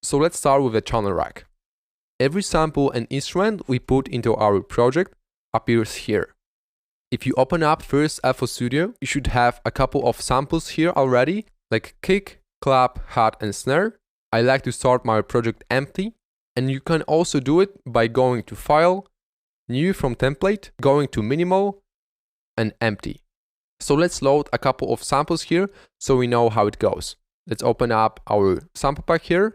So let's start with the channel rack. Every sample and instrument we put into our project appears here. If you open up first FL Studio, you should have a couple of samples here already, like kick, clap, hat, and snare. I like to start my project empty, and you can also do it by going to File, New from Template, going to Minimal, and Empty. So let's load a couple of samples here so we know how it goes. Let's open up our sample pack here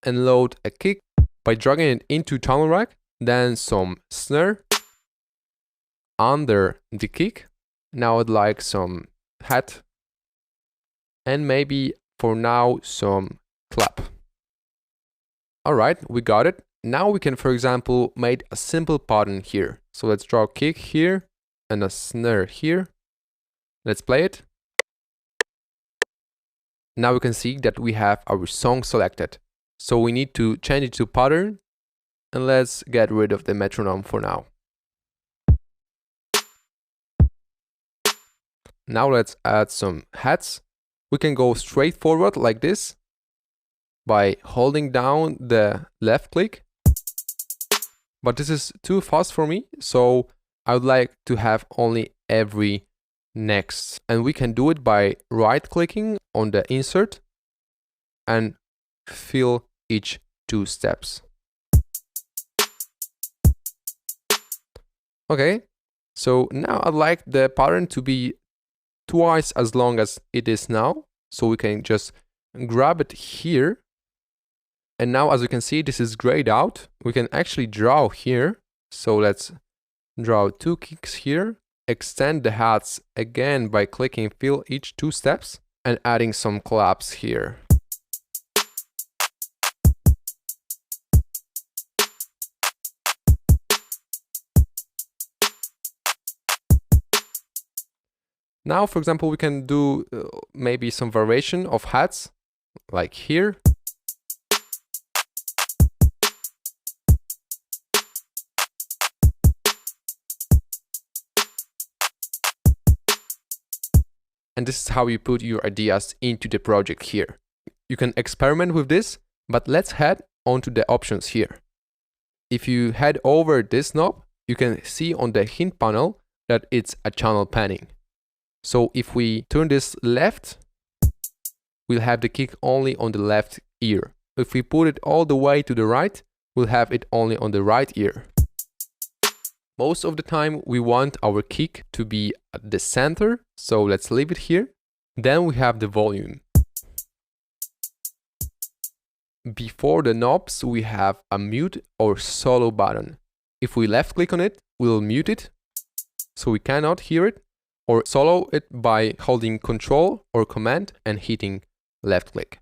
and load a kick by dragging it into channel rack, then some snare under the kick. Now I'd like some hat and maybe for now some clap. Alright, we got it. Now we can, for example, make a simple pattern here. So let's draw a kick here and a snare here. Let's play it. Now we can see that we have our song selected. So we need to change it to pattern, and let's get rid of the metronome for now. Now let's add some hats. We can go straight forward like this by holding down the left click. But this is too fast for me, so I would like to have only every next. And we can do it by right clicking on the insert and fill each 2 steps. Okay, so now I'd like the pattern to be twice as long as it is now. So we can just grab it here. And now, as you can see, this is grayed out. We can actually draw here. So let's draw 2 kicks here. Extend the hats again by clicking fill each 2 steps and adding some claps here. Now, for example, we can do maybe some variation of hats, like here. And this is how you put your ideas into the project here. You can experiment with this, but let's head onto the options here. If you head over this knob, you can see on the hint panel that it's a channel panning. So if we turn this left, we'll have the kick only on the left ear. If we put it all the way to the right, we'll have it only on the right ear. Most of the time we want our kick to be at the center, so let's leave it here. Then we have the volume. Before the knobs we have a mute or solo button. If we left click on it, we'll mute it, so we cannot hear it, or solo it by holding Control or Command and hitting left click.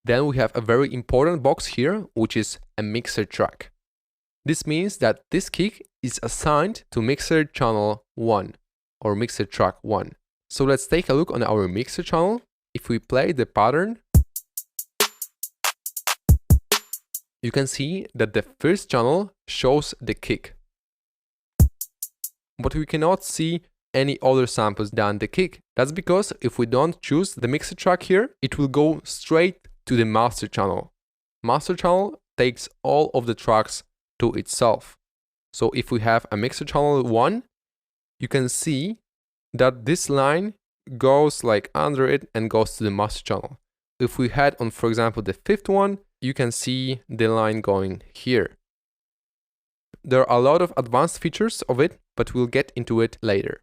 Then we have a very important box here, which is a mixer track. This means that this kick is assigned to mixer channel 1 or mixer track 1. So let's take a look on our mixer channel. If we play the pattern, you can see that the first channel shows the kick. But we cannot see any other samples than the kick. That's because if we don't choose the mixer track here, it will go straight to the master channel. Master channel takes all of the tracks to itself. So if we have a mixer channel 1, you can see that this line goes like under it and goes to the master channel. If we head on, for example, the 5th one, you can see the line going here. There are a lot of advanced features of it, but we'll get into it later.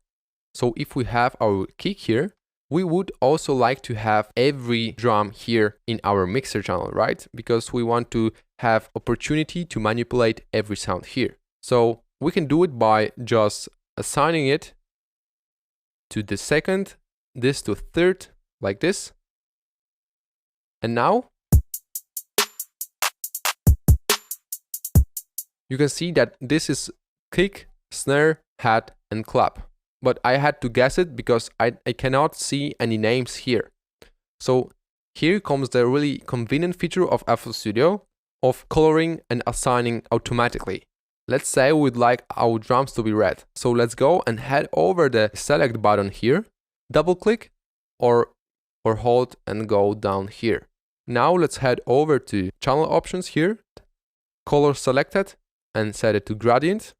So if we have our kick here, we would also like to have every drum here in our mixer channel, right? Because we want to have opportunity to manipulate every sound here. So we can do it by just assigning it to the 2nd, this to 3rd, like this. And now you can see that this is kick, snare, hat, and clap. But I had to guess it because I cannot see any names here. So here comes the really convenient feature of FL Studio of coloring and assigning automatically. Let's say we'd like our drums to be red. So let's go and head over the select button here, double click or hold and go down here. Now let's head over to channel options here, color selected, and set it to gradient.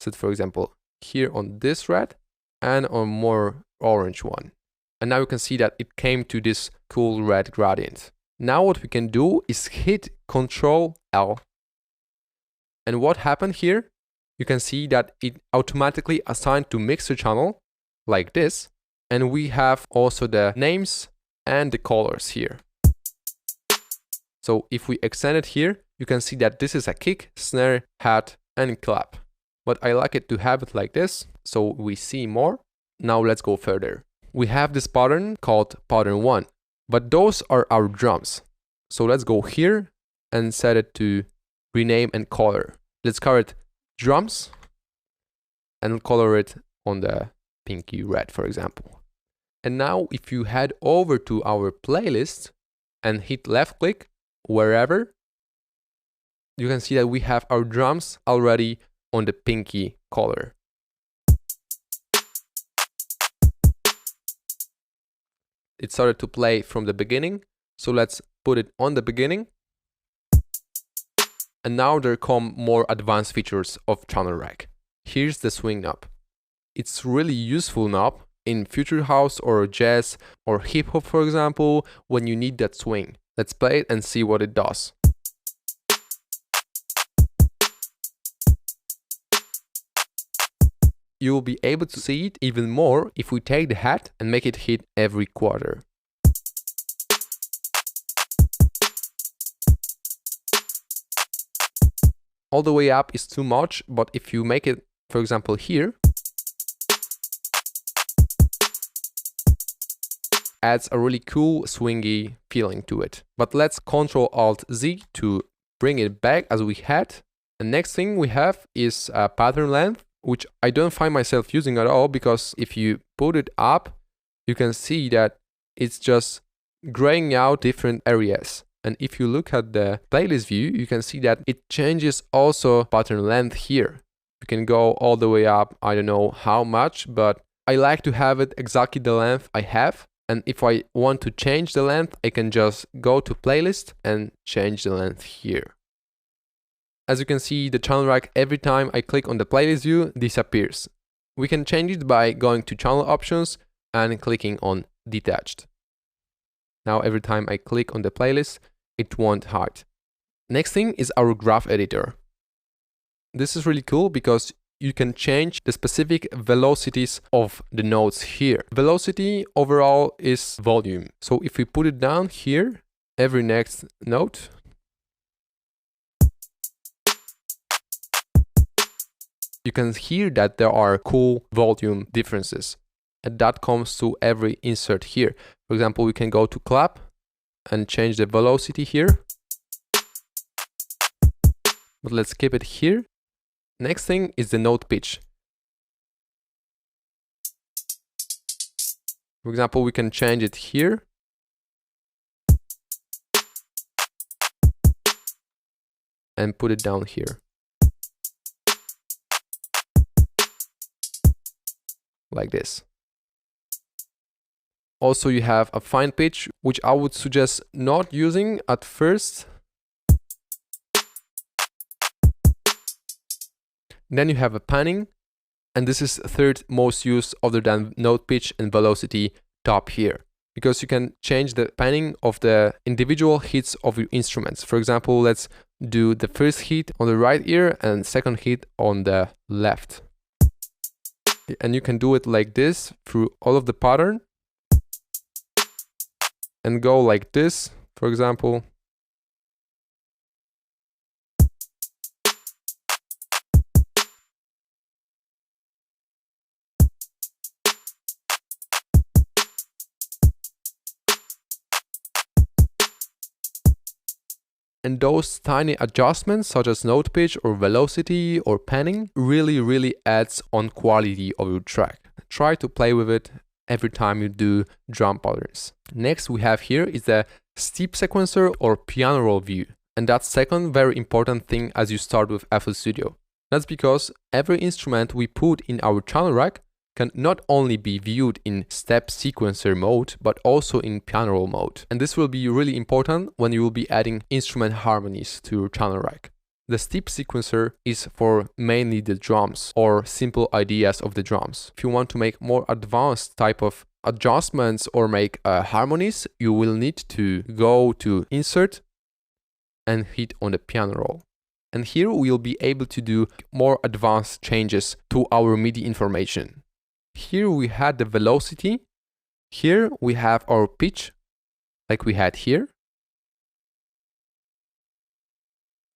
Set for example here on this red and on more orange one. And now you can see that it came to this cool red gradient. Now what we can do is hit Ctrl L. And what happened here? You can see that it automatically assigned to mixer channel like this. And we have also the names and the colors here. So if we extend it here, you can see that this is a kick, snare, hat, and clap. But I like it to have it like this, so we see more. Now let's go further. We have this pattern called pattern 1, but those are our drums. So let's go here and set it to rename and color. Let's color it drums and color it on the pinky red, for example. And now if you head over to our playlist and hit left click wherever, you can see that we have our drums already on the pinky color. It started to play from the beginning, so let's put it on the beginning. And now there come more advanced features of Channel Rack. Here's the swing knob. It's really useful knob in future house or jazz or hip hop, for example, when you need that swing. Let's play it and see what it does. You will be able to see it even more if we take the hat and make it hit every quarter. All the way up is too much, but if you make it, for example, here, adds a really cool swingy feeling to it. But let's Ctrl-Alt-Z to bring it back as we had. The next thing we have is a pattern length, which I don't find myself using at all, because if you put it up, you can see that it's just graying out different areas. And if you look at the playlist view, you can see that it changes also pattern length here. You can go all the way up, I don't know how much, but I like to have it exactly the length I have. And if I want to change the length, I can just go to playlist and change the length here. As you can see, the channel rack, every time I click on the playlist view, disappears. We can change it by going to channel options and clicking on detached. Now every time I click on the playlist, it won't hide. Next thing is our graph editor. This is really cool because you can change the specific velocities of the notes here. Velocity overall is volume. So if we put it down here, every next note, you can hear that there are cool volume differences. And that comes to every insert here. For example, we can go to clap and change the velocity here. But let's keep it here. Next thing is the note pitch. For example, we can change it here. And put it down here. Like this. Also, you have a fine pitch, which I would suggest not using at first. Then you have a panning, and this is third most used other than note pitch and velocity top here, because you can change the panning of the individual hits of your instruments. For example, let's do the first hit on the right ear and second hit on the left. And you can do it like this through all of the pattern and go like this, for example. And those tiny adjustments, such as note pitch or velocity or panning, really adds on quality of your track. Try to play with it every time you do drum patterns. Next we have here is the step sequencer or piano roll view. And that's second very important thing as you start with FL Studio. That's because every instrument we put in our channel rack can not only be viewed in step sequencer mode, but also in piano roll mode. And this will be really important when you will be adding instrument harmonies to your channel rack. The step sequencer is for mainly the drums or simple ideas of the drums. If you want to make more advanced type of adjustments or make harmonies, you will need to go to Insert and hit on the piano roll. And here we'll be able to do more advanced changes to our MIDI information. Here we had the velocity. Here we have our pitch, like we had here.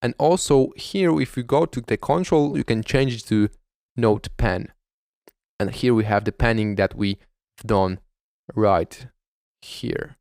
And also here, if we go to the control, you can change it to note pan. And here we have the panning that we've done right here.